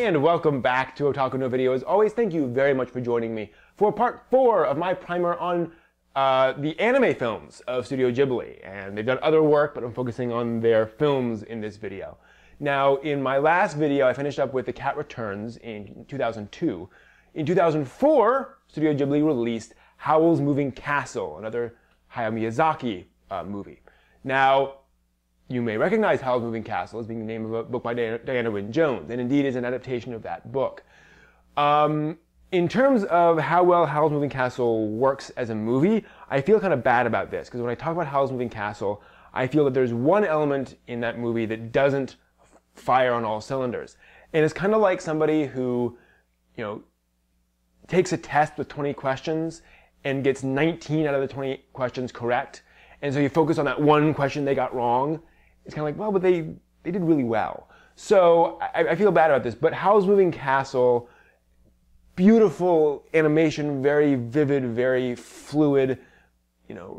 And welcome back to Otaku no Video. As always, thank you very much for joining me for part 4 of my primer on the anime films of Studio Ghibli. And they've done other work, but I'm focusing on their films in this video. Now, in my last video, I finished up with The Cat Returns in 2002. In 2004, Studio Ghibli released Howl's Moving Castle, another Hayao Miyazaki movie. Now, you may recognize Howl's Moving Castle as being the name of a book by Diana Wynne Jones, and indeed is an adaptation of that book. In terms of how well Howl's Moving Castle works as a movie, I feel kind of bad about this, because when I talk about Howl's Moving Castle, I feel that there's one element in that movie that doesn't fire on all cylinders. And it's kind of like somebody who, takes a test with 20 questions and gets 19 out of the 20 questions correct, and so you focus on that one question they got wrong. It's kind of like, well, but they did really well. So I feel bad about this, but Howl's Moving Castle, beautiful animation, very vivid, very fluid,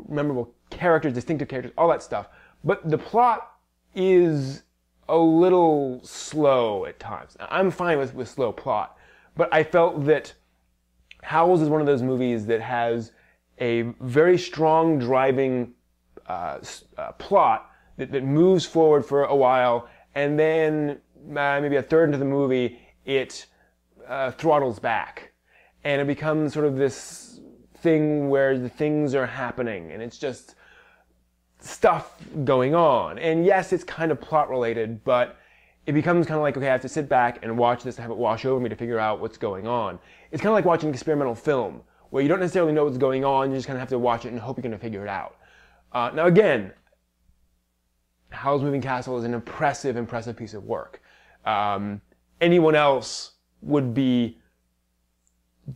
memorable characters, distinctive characters, all that stuff. But the plot is a little slow at times. I'm fine with slow plot, but I felt that Howl's is one of those movies that has a very strong driving plot that moves forward for a while, and then maybe a third into the movie, it throttles back. And it becomes sort of this thing where the things are happening, and it's just stuff going on. And yes, it's kind of plot related, but it becomes kind of like, okay, I have to sit back and watch this and have it wash over me to figure out what's going on. It's kind of like watching experimental film, where you don't necessarily know what's going on, you just kind of have to watch it and hope you're going to figure it out. Now again, Howl's Moving Castle is an impressive piece of work. Anyone else would be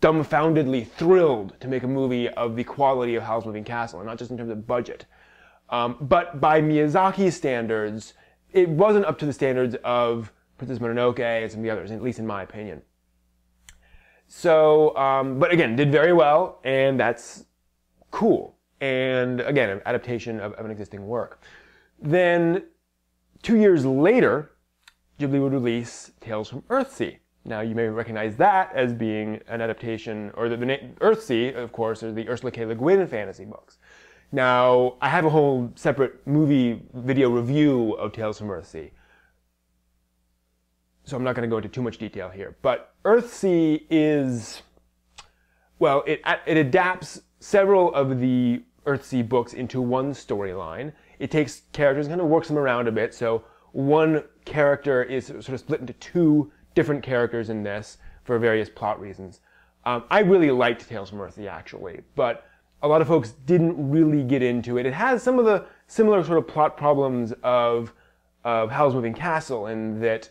dumbfoundedly thrilled to make a movie of the quality of Howl's Moving Castle, and not just in terms of budget. But by Miyazaki's standards, it wasn't up to the standards of Princess Mononoke and some of the others, at least in my opinion. So, but again, did very well, and that's cool. And again, an adaptation of an existing work. Then, 2 years later, Ghibli would release Tales from Earthsea. Now, you may recognize that as being an adaptation, or the name Earthsea, of course, are the Ursula K. Le Guin fantasy books. Now, I have a whole separate movie video review of Tales from Earthsea, so I'm not going to go into too much detail here. But Earthsea is, well, it adapts several of the Earthsea books into one storyline. It takes characters and kind of works them around a bit, so one character is sort of split into two different characters in this for various plot reasons. I really liked Tales from Earthsea, actually, but a lot of folks didn't really get into it. It has some of the similar sort of plot problems of Howl's Moving Castle, in that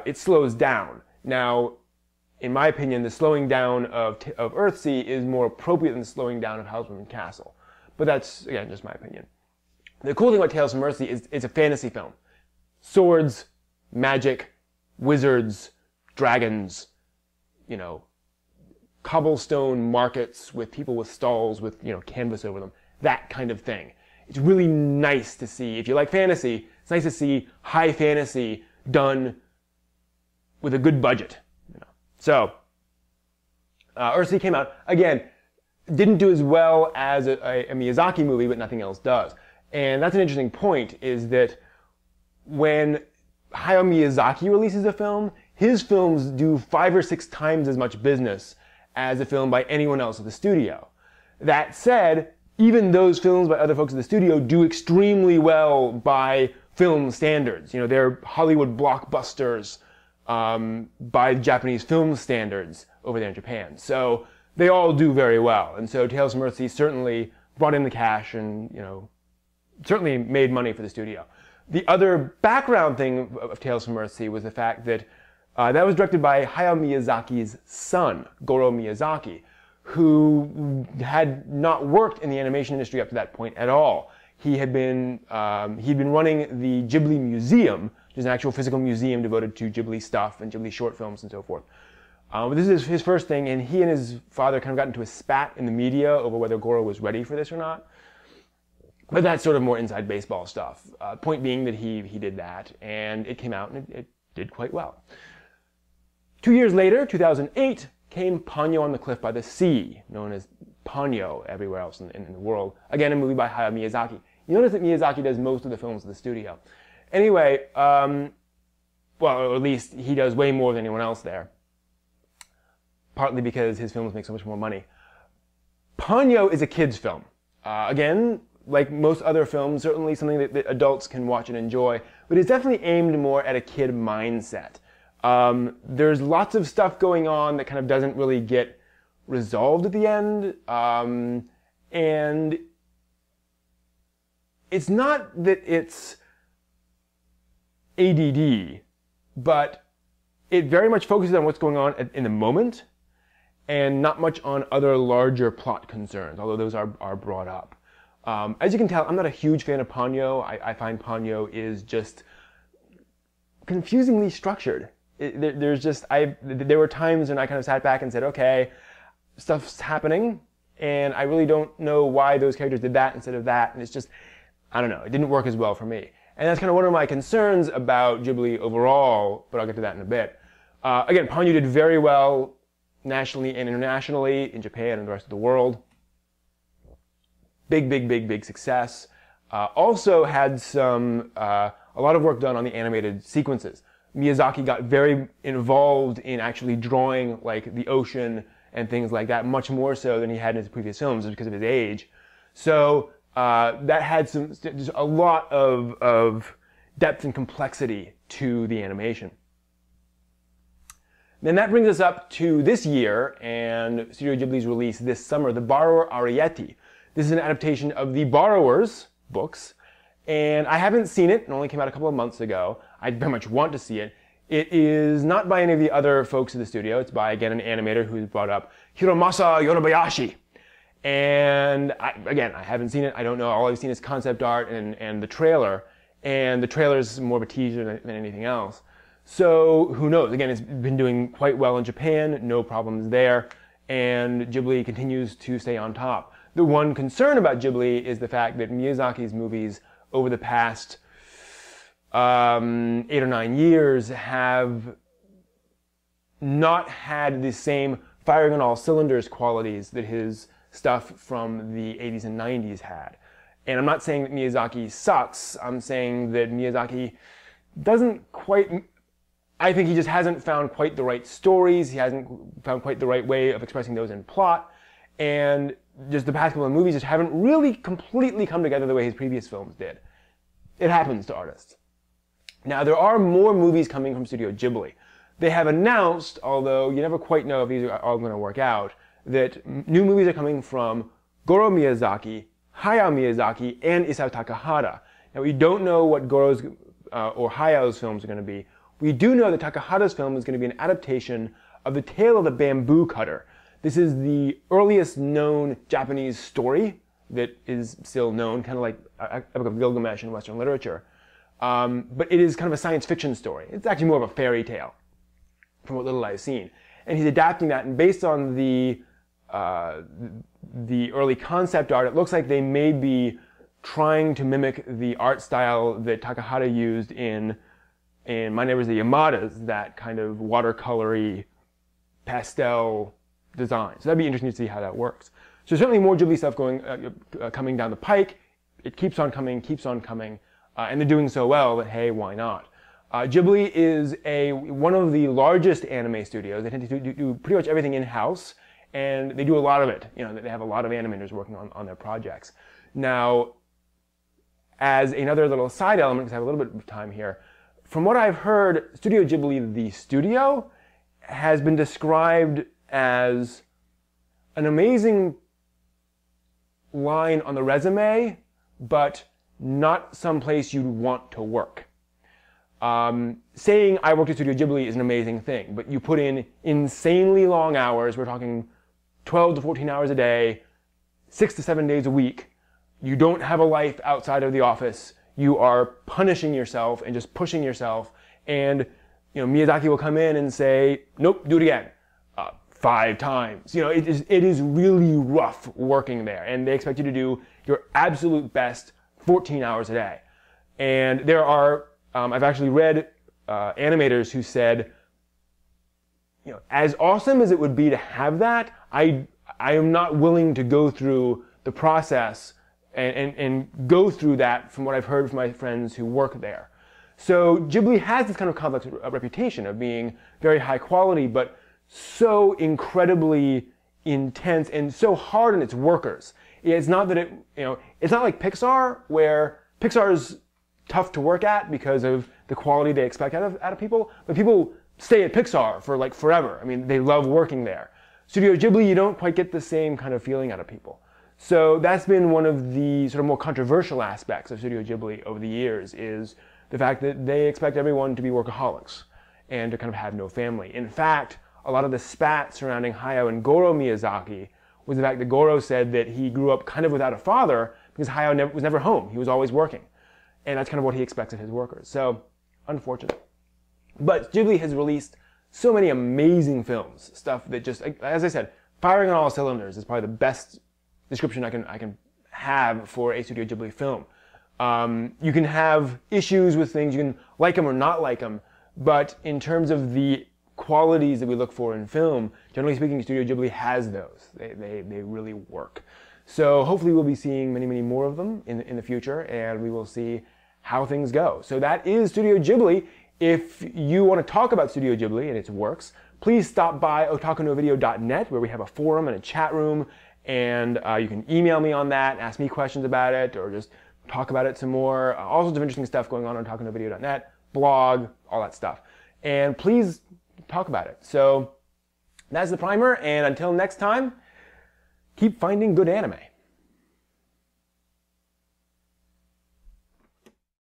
it slows down. Now, in my opinion, the slowing down of Earthsea is more appropriate than the slowing down of Howl's Moving Castle. But that's, again, just my opinion. The cool thing about Tales from Earthsea is it's a fantasy film. Swords, magic, wizards, dragons, cobblestone markets with people with stalls with, canvas over them. That kind of thing. It's really nice to see. If you like fantasy, it's nice to see high fantasy done with a good budget. So, Earthsea came out, again, didn't do as well as a Miyazaki movie, but nothing else does. And that's an interesting point, is that when Hayao Miyazaki releases a film, his films do 5 or 6 times as much business as a film by anyone else at the studio. That said, even those films by other folks at the studio do extremely well by film standards. They're Hollywood blockbusters by Japanese film standards over there in Japan. So they all do very well. And so Tales from Earthsea certainly brought in the cash and, certainly made money for the studio. The other background thing of Tales from Earthsea was the fact that that was directed by Hayao Miyazaki's son, Goro Miyazaki, who had not worked in the animation industry up to that point at all. He'd been running the Ghibli Museum, which is an actual physical museum devoted to Ghibli stuff and Ghibli short films and so forth. But this is his first thing, and he and his father kind of got into a spat in the media over whether Goro was ready for this or not. But that's sort of more inside baseball stuff. Point being that he did that, and it came out and it did quite well. 2 years later, 2008, came Ponyo on the Cliff by the Sea, known as Ponyo everywhere else in the world. Again, a movie by Hayao Miyazaki. You notice that Miyazaki does most of the films of the studio. Anyway, well, or at least he does way more than anyone else there. Partly because his films make so much more money. Ponyo is a kid's film. Again, like most other films, certainly something that adults can watch and enjoy, but it's definitely aimed more at a kid mindset. There's lots of stuff going on that kind of doesn't really get resolved at the end, and it's not that it's ADD, but it very much focuses on what's going on in the moment, and not much on other larger plot concerns, although those are brought up. As you can tell, I'm not a huge fan of Ponyo. I find Ponyo is just confusingly structured. There were times when I kind of sat back and said, okay, stuff's happening, and I really don't know why those characters did that instead of that, and it's just, I don't know, it didn't work as well for me. And that's kind of one of my concerns about Ghibli overall, but I'll get to that in a bit. Again, Ponyo did very well nationally and internationally, in Japan and the rest of the world. Big success. Also had a lot of work done on the animated sequences. Miyazaki got very involved in actually drawing like the ocean and things like that, much more so than he had in his previous films because of his age. So that had just a lot of depth and complexity to the animation. Then that brings us up to this year and Studio Ghibli's release this summer, The Borrower Arrietty. This is an adaptation of The Borrower's books, and I haven't seen it. It only came out a couple of months ago. I very much want to see it. It is not by any of the other folks at the studio. It's by, again, an animator who's brought up Hiromasa Yonebayashi. And again, I haven't seen it. I don't know. All I've seen is concept art and the trailer. And the trailer is more of a teaser than anything else. So who knows? Again, it's been doing quite well in Japan. No problems there. And Ghibli continues to stay on top. The one concern about Ghibli is the fact that Miyazaki's movies over the past 8 or 9 years have not had the same firing on all cylinders qualities that his stuff from the 80s and 90s had. And I'm not saying that Miyazaki sucks. I'm saying that Miyazaki doesn't quite... I think he just hasn't found quite the right stories. He hasn't found quite the right way of expressing those in plot. And just the past couple of movies just haven't really completely come together the way his previous films did. It happens to artists. Now, there are more movies coming from Studio Ghibli. They have announced, although you never quite know if these are all going to work out, that new movies are coming from Goro Miyazaki, Hayao Miyazaki, and Isao Takahata. Now, we don't know what Goro's or Hayao's films are going to be. We do know that Takahata's film is going to be an adaptation of The Tale of the Bamboo Cutter. This is the earliest known Japanese story that is still known, kind of like Epic of Gilgamesh in Western literature. But it is kind of a science fiction story. It's actually more of a fairy tale, from what little I've seen. And he's adapting that, and based on the early concept art, it looks like they may be trying to mimic the art style that Takahata used in My Neighbors the Yamadas, that kind of watercolory pastel design. So that'd be interesting to see how that works. So certainly more Ghibli stuff coming down the pike. It keeps on coming, and they're doing so well that, hey, why not? Ghibli is one of the largest anime studios. They tend to do pretty much everything in-house, and they do a lot of it. You know, they have a lot of animators working on their projects. Now, as another little side element, because I have a little bit of time here, from what I've heard, Studio Ghibli, the studio, has been described as an amazing line on the resume, but not someplace you'd want to work. Saying I worked at Studio Ghibli is an amazing thing, but you put in insanely long hours. We're talking 12 to 14 hours a day, 6 to 7 days a week. You don't have a life outside of the office. You are punishing yourself and just pushing yourself. And you know, Miyazaki will come in and say, "Nope, do it again." 5 times. You know, it is really rough working there, and they expect you to do your absolute best 14 hours a day. And there are, I've actually read animators who said as awesome as it would be to have that, I am not willing to go through the process and go through that from what I've heard from my friends who work there. So Ghibli has this kind of complex reputation of being very high quality, but so incredibly intense and so hard on its workers. It's not that it's not like Pixar, where Pixar is tough to work at because of the quality they expect out of people, but people stay at Pixar for like forever. I mean, they love working there. Studio Ghibli, you don't quite get the same kind of feeling out of people. So that's been one of the sort of more controversial aspects of Studio Ghibli over the years, is the fact that they expect everyone to be workaholics and to kind of have no family. In fact, a lot of the spat surrounding Hayao and Goro Miyazaki was the fact that Goro said that he grew up kind of without a father because Hayao was never home. He was always working. And that's kind of what he expects of his workers. So, unfortunate. But Ghibli has released so many amazing films. Stuff that just, as I said, firing on all cylinders is probably the best description I can have for a Studio Ghibli film. You can have issues with things, you can like them or not like them, but in terms of the qualities that we look for in film, generally speaking, Studio Ghibli has those. They really work. So hopefully we'll be seeing many, many more of them in the future, and we will see how things go. So that is Studio Ghibli. If you want to talk about Studio Ghibli and its works, please stop by otakunovideo.net, where we have a forum and a chat room, and you can email me on that, ask me questions about it, or just talk about it some more. All sorts of interesting stuff going on otakunovideo.net, blog, all that stuff. And please talk about it. So that's the primer, and until next time, keep finding good anime.